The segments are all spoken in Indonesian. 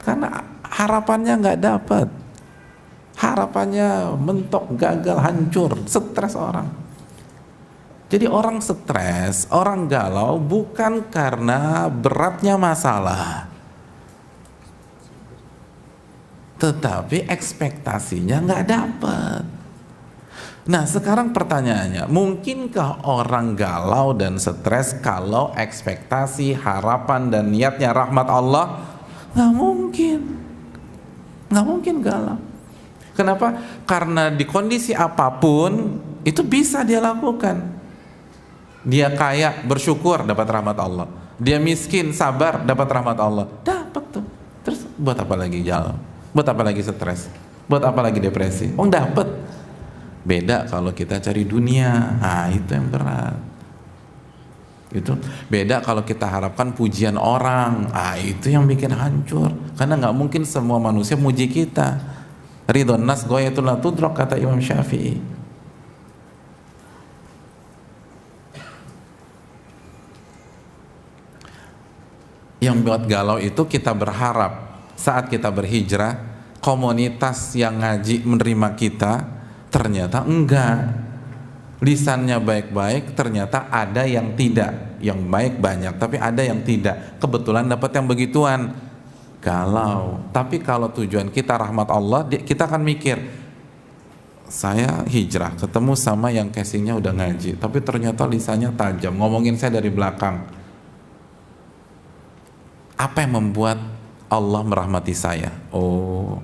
Karena harapannya nggak dapat, harapannya mentok, gagal, hancur, stres orang. Jadi orang stres, orang galau bukan karena beratnya masalah, tetapi ekspektasinya nggak dapat. Nah sekarang pertanyaannya, mungkinkah orang galau dan stres kalau ekspektasi, harapan dan niatnya rahmat Allah? Nggak mungkin, nggak mungkin galau. Kenapa? Karena di kondisi apapun itu bisa dia lakukan. Dia kaya, bersyukur, dapat rahmat Allah. Dia miskin, sabar, dapat rahmat Allah. Dapat tuh. Terus buat apa lagi galau? Buat apa lagi stres? Buat apa lagi depresi? Oh dapat. Beda kalau kita cari dunia, nah itu yang berat. Itu beda kalau kita harapkan pujian orang, itu yang bikin hancur. Karena nggak mungkin semua manusia muji kita. Ridhon nas ghayatul la tudrak, kata Imam Syafi'i. Yang buat galau itu kita berharap saat kita berhijrah komunitas yang ngaji menerima kita, ternyata enggak. Lisannya baik-baik, ternyata ada yang tidak. Yang baik banyak, tapi ada yang tidak. Kebetulan dapat yang begituan, galau. Tapi kalau tujuan kita rahmat Allah, kita akan mikir, saya hijrah ketemu sama yang casingnya udah ngaji, tapi ternyata lisannya tajam, ngomongin saya dari belakang. Apa yang membuat Allah merahmati saya? Oh,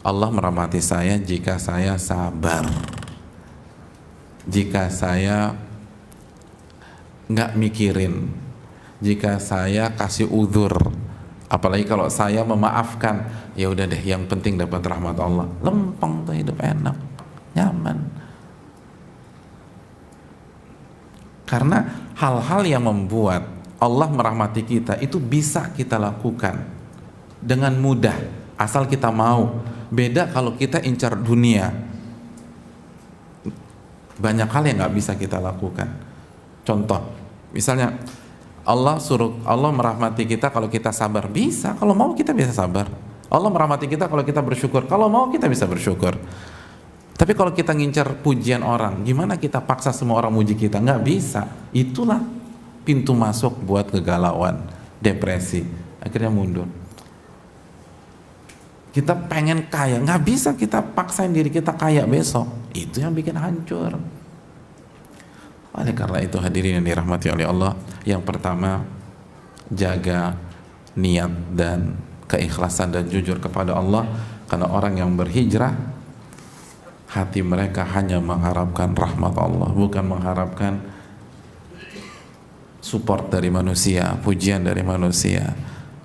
Allah merahmati saya jika saya sabar, jika saya nggak mikirin, jika saya kasih uzur, apalagi kalau saya memaafkan. Ya udah deh, yang penting dapat rahmat Allah, lempeng tuh, hidup enak, nyaman. Karena hal-hal yang membuat Allah merahmati kita itu bisa kita lakukan dengan mudah asal kita mau. Beda kalau kita incar dunia, banyak hal yang nggak bisa kita lakukan. Contoh, misalnya Allah merahmati kita kalau kita sabar, bisa. Kalau mau kita bisa sabar. Allah merahmati kita kalau kita bersyukur, kalau mau kita bisa bersyukur. Tapi kalau kita ngincar pujian orang, gimana kita paksa semua orang muji kita? Nggak bisa. Itulah pintu masuk buat kegalauan, depresi, akhirnya mundur. Kita pengen kaya, nggak bisa kita paksain diri kita kaya besok. Itu yang bikin hancur. Oleh karena itu hadirin yang dirahmati oleh Allah, yang pertama jaga niat dan keikhlasan dan jujur kepada Allah. Karena orang yang berhijrah, hati mereka hanya mengharapkan rahmat Allah, bukan mengharapkan support dari manusia, pujian dari manusia,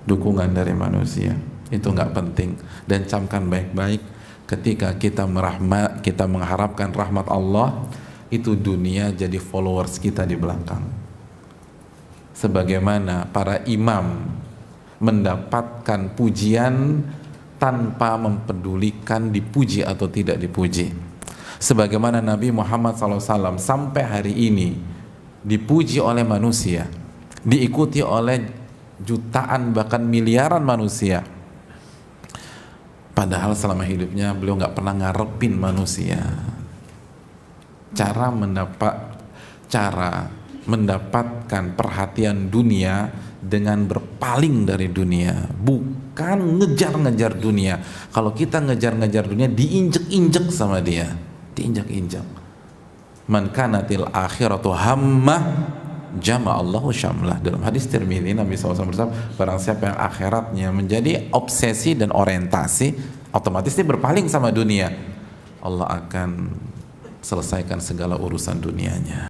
dukungan dari manusia. Itu nggak penting. Dan camkan baik-baik, ketika kita mengharapkan rahmat Allah, itu dunia jadi followers kita di belakang. Sebagaimana para imam mendapatkan pujian tanpa mempedulikan dipuji atau tidak dipuji. Sebagaimana Nabi Muhammad SAW sampai hari ini dipuji oleh manusia, diikuti oleh jutaan bahkan miliaran manusia, padahal selama hidupnya beliau nggak pernah ngarepin manusia. Cara mendapatkan perhatian dunia dengan berpaling dari dunia, bukan ngejar-ngejar dunia. Kalau kita ngejar-ngejar dunia, diinjek-injek sama dia, diinjak-injak. Man kanatil akhiratu hammah jama'allahu syamlah. Dalam hadis Tirmidzi Nabi SAW bersabda, barang siapa yang akhiratnya menjadi obsesi dan orientasi, otomatis dia berpaling sama dunia. Allah akan selesaikan segala urusan dunianya.